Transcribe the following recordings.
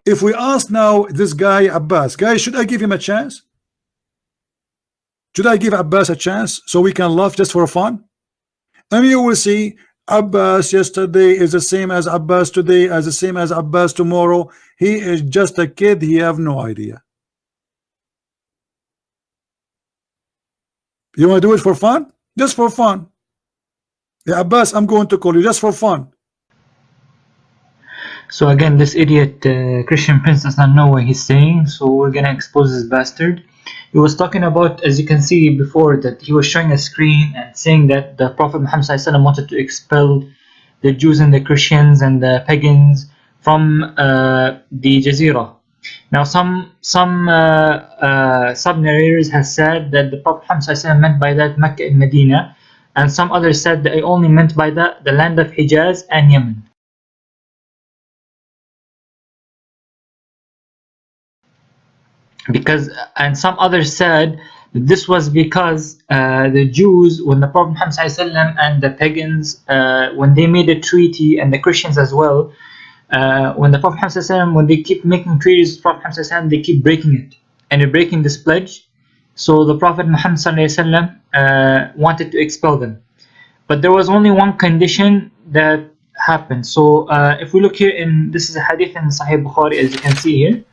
If we ask now this guy Abbas, guys, should I give him a chance? Should I give Abbas a chance so we can laugh just for fun? And you will see Abbas yesterday is the same as Abbas today, as the same as Abbas tomorrow. He is just a kid. He have no idea. You want to do it for fun? Just for fun. Yeah, Abbas, I'm going to call you just for fun. So again, this idiot Christian Prince does not know what he's saying, so we're gonna expose this bastard. He was talking about, as you can see before, that he was showing a screen and saying that the Prophet Muhammad ﷺ wanted to expel the Jews and the Christians and the pagans from the Jazeera. Now some sub-narrators have said that the Prophet Muhammad ﷺ meant by that Mecca and Medina, and some others said that he only meant by that the land of Hijaz and Yemen. And some others said that this was because the Jews, when the Prophet Muhammad ﷺ and the pagans, when they made a treaty, and the Christians as well, when the Prophet Muhammad ﷺ, when they keep making treaties with the Prophet Muhammad ﷺ, they keep breaking it, and they're breaking this pledge. So the Prophet Muhammad ﷺ wanted to expel them, but there was only one condition that happened. So if we look here, this is a hadith in Sahih Bukhari, as you can see here.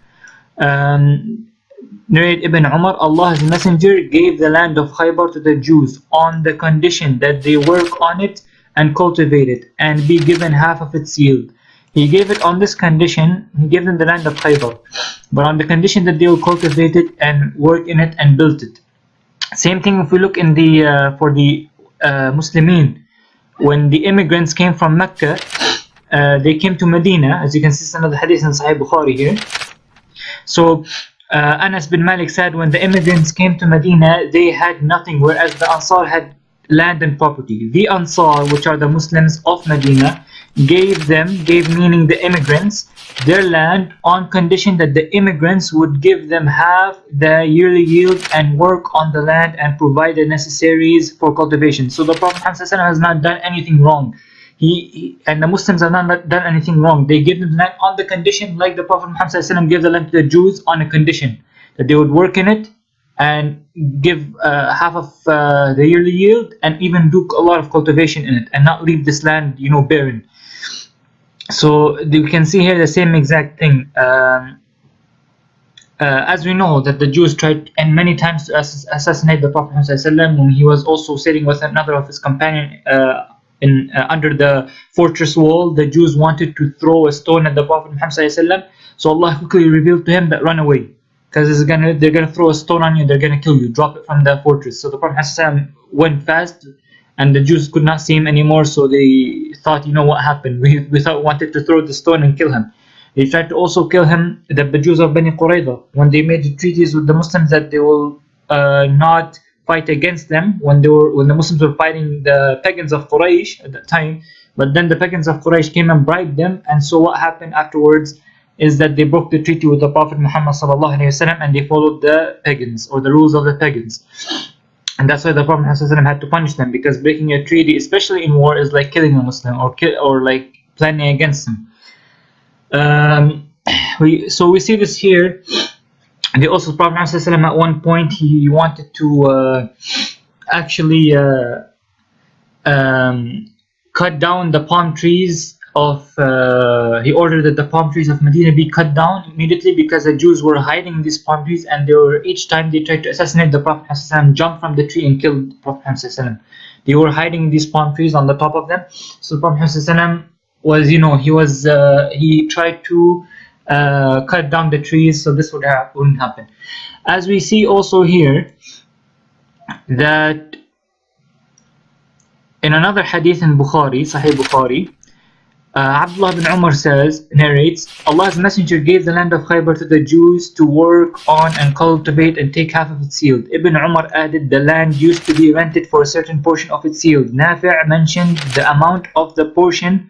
Narrated Ibn Umar, Allah's messenger gave the land of Khaybar to the Jews on the condition that they work on it and cultivate it and be given half of its yield. He gave it on this condition. He gave them the land of Khaybar, but on the condition that they will cultivate it and work in it and build it. Same thing if we look in the for the Muslimin, when the immigrants came from Mecca, they came to Medina, as you can see. It's another hadith in Sahih Bukhari here. So Anas bin Malik said, when the immigrants came to Medina, they had nothing, whereas the Ansar had land and property. The Ansar, which are the Muslims of Medina, gave meaning the immigrants, their land on condition that the immigrants would give them half the yearly yield and work on the land and provide the necessaries for cultivation. So the Prophet ﷺ has not done anything wrong. He and the Muslims have not done anything wrong. They gave them the land on the condition, like the Prophet Muhammad ﷺ gave the land to the Jews on a condition that they would work in it and give half of the yearly yield, and even do a lot of cultivation in it, and not leave this land, barren. So you can see here the same exact thing. As we know that the Jews tried and many times to assassinate the Prophet Muhammad ﷺ when he was also sitting with another of his companions under the fortress wall. The Jews wanted to throw a stone at the Prophet Muhammad ﷺ, so Allah quickly revealed to him that run away, because they're gonna throw a stone on you, they're gonna kill you, drop it from the fortress. So the Prophet ﷺ went fast, and the Jews could not see him anymore, so they thought, what happened? We wanted to throw the stone and kill him. They tried to also kill him, the Jews of Bani Qurayza, when they made the treaties with the Muslims that they will not fight against them when the Muslims were fighting the pagans of Quraysh at that time. But then the pagans of Quraysh came and bribed them, and so what happened afterwards is that they broke the treaty with the Prophet Muhammad ﷺ, and they followed the pagans, or the rules of the pagans. And that's why the Prophet ﷺ had to punish them, because breaking a treaty, especially in war, is like killing a Muslim, or like planning against him. So we see this here. They also, Prophet ﷺ at one point, he wanted to actually cut down the palm trees of, he ordered that the palm trees of Medina be cut down immediately, because the Jews were hiding in these palm trees, and each time they tried to assassinate the Prophet ﷺ, jumped from the tree and killed the Prophet ﷺ. They were hiding in these palm trees on the top of them. So the Prophet ﷺ was, he tried to cut down the trees, so this wouldn't happen. As we see also here, that in another hadith in Bukhari, Sahih Bukhari, Abdullah bin Umar narrates, Allah's messenger gave the land of Khaybar to the Jews to work on and cultivate and take half of its yield. Ibn Umar added, the land used to be rented for a certain portion of its yield. Nafi' mentioned the amount of the portion,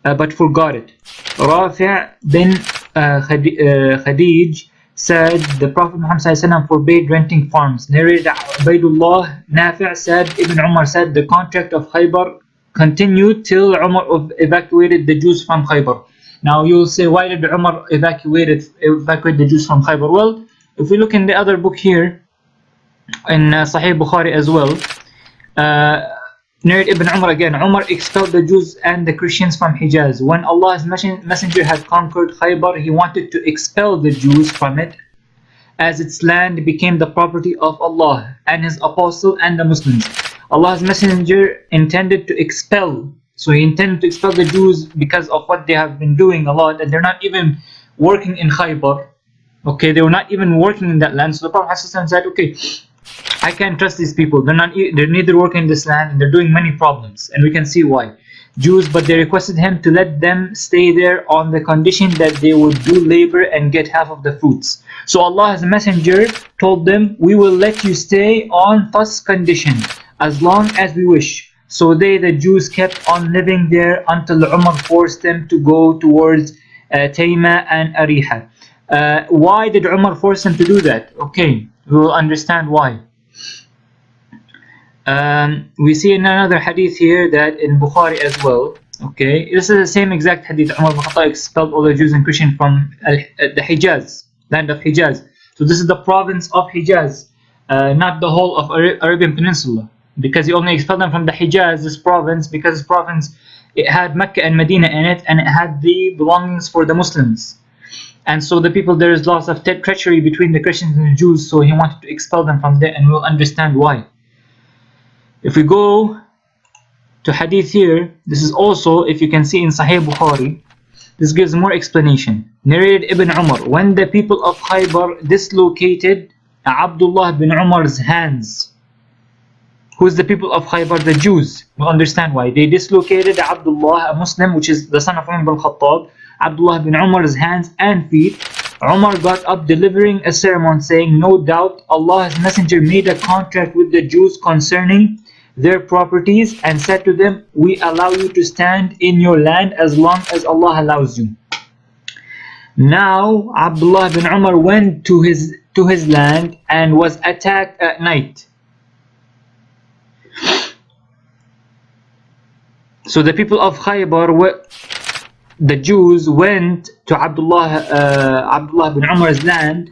but forgot it. Rafi' bin Khadij said the Prophet Muhammad ﷺ forbade renting farms. Narrated Ubaidullah, Nafi' said, Ibn Umar said, the contract of Khaybar continued till Umar evacuated the Jews from Khaybar. Now you'll say, why did Umar evacuate the Jews from Khaybar? Well, if we look in the other book here, in Sahih Bukhari as well, narrated Ibn Umar again, Umar expelled the Jews and the Christians from Hijaz. When Allah's messenger had conquered Khaybar, he wanted to expel the Jews from it, as its land became the property of Allah and His Apostle and the Muslims. Allah's messenger intended to expel, so he intended to expel the Jews because of what they have been doing a lot, and they're not even working in Khaybar. Okay, they were not even working in that land. So the Prophet ﷺ said, okay, I can't trust these people. They're neither working in this land, and they're doing many problems, and we can see why. Jews, but they requested him to let them stay there on the condition that they would do labor and get half of the fruits. So Allah's messenger told them, we will let you stay on this condition as long as we wish. So the Jews, kept on living there until Umar forced them to go towards Tayma and Ariha. Why did Umar force them to do that? Okay, we will understand why. We see in another hadith here that in Bukhari as well. Okay, this is the same exact hadith. Umar ibn Khattab expelled all the Jews and Christians from the Hijaz, land of Hijaz. So this is the province of Hijaz, not the whole of Arabian Peninsula, because he only expelled them from the Hijaz, this province, because this province, it had Mecca and Medina in it, and it had the belongings for the Muslims. And so the people, there is lots of treachery between the Christians and the Jews, so he wanted to expel them from there, and we'll understand why. If we go to hadith here, this is also, if you can see in Sahih Bukhari, this gives more explanation. Narrated Ibn Umar, when the people of Khaybar dislocated Abdullah bin Umar's hands. Who's the people of Khaybar? The Jews. We'll understand why. They dislocated Abdullah, a Muslim, which is the son of Umar bin Khattab, Abdullah bin Umar's hands and feet. Umar got up delivering a sermon saying, no doubt Allah's messenger made a contract with the Jews concerning their properties and said to them, we allow you to stand in your land as long as Allah allows you. Now Abdullah bin Umar went to his land and was attacked at night. So the people of Khaybar, the Jews, went to Abdullah bin Umar's land,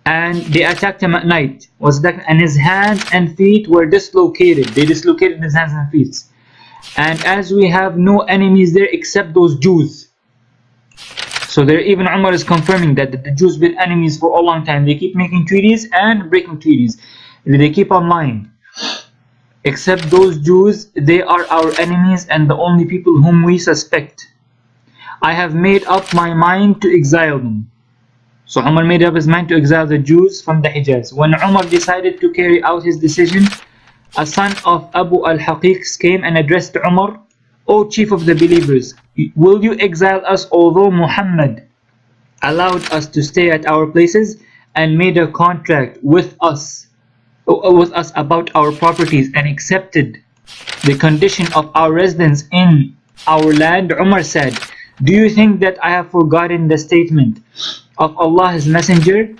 and they attacked him at night. And his hands and feet were dislocated. They dislocated his hands and feet. And as we have no enemies there except those Jews. So there, even Umar is confirming that the Jews been enemies for a long time. They keep making treaties and breaking treaties. They keep on lying. Except those Jews, they are our enemies and the only people whom we suspect. I have made up my mind to exile them. So Umar made up his mind to exile the Jews from the Hijaz. When Umar decided to carry out his decision, a son of Abu al-Haqiq came and addressed Umar, O chief of the believers, will you exile us although Muhammad allowed us to stay at our places and made a contract with us about our properties and accepted the condition of our residence in our land? Umar said, do you think that I have forgotten the statement of Allah's messenger?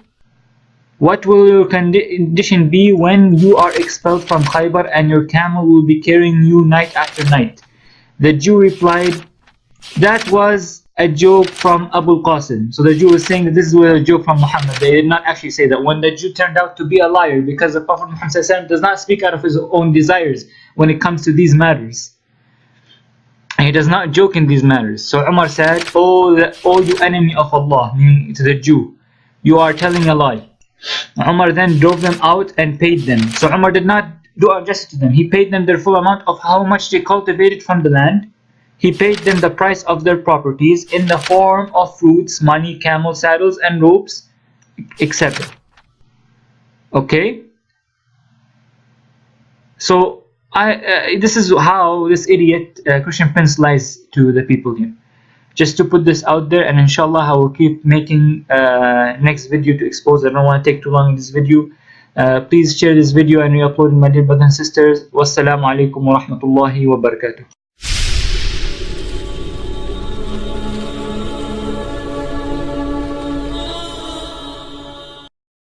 What will your condition be when you are expelled from Khaybar and your camel will be carrying you night after night? The Jew replied, that was a joke from Abu Qasim. So the Jew was saying that this was a joke from Muhammad. They did not actually say that. When the Jew turned out to be a liar, because the Prophet Muhammad does not speak out of his own desires when it comes to these matters. And he does not joke in these matters. So Umar said, oh you enemy of Allah, meaning to the Jew, you are telling a lie. Umar then drove them out and paid them. So Umar did not do injustice to them. He paid them their full amount of how much they cultivated from the land. He paid them the price of their properties in the form of fruits, money, camel saddles and ropes, etc. Okay? So this is how this idiot Christian prince lies to the people here. Just to put this out there, and inshallah I will keep making next video to expose. I don't want to take too long in this video. Please share this video and re-upload it, my dear brothers and sisters. Wassalamu alaikum wa rahmatullahi wa barakatuh.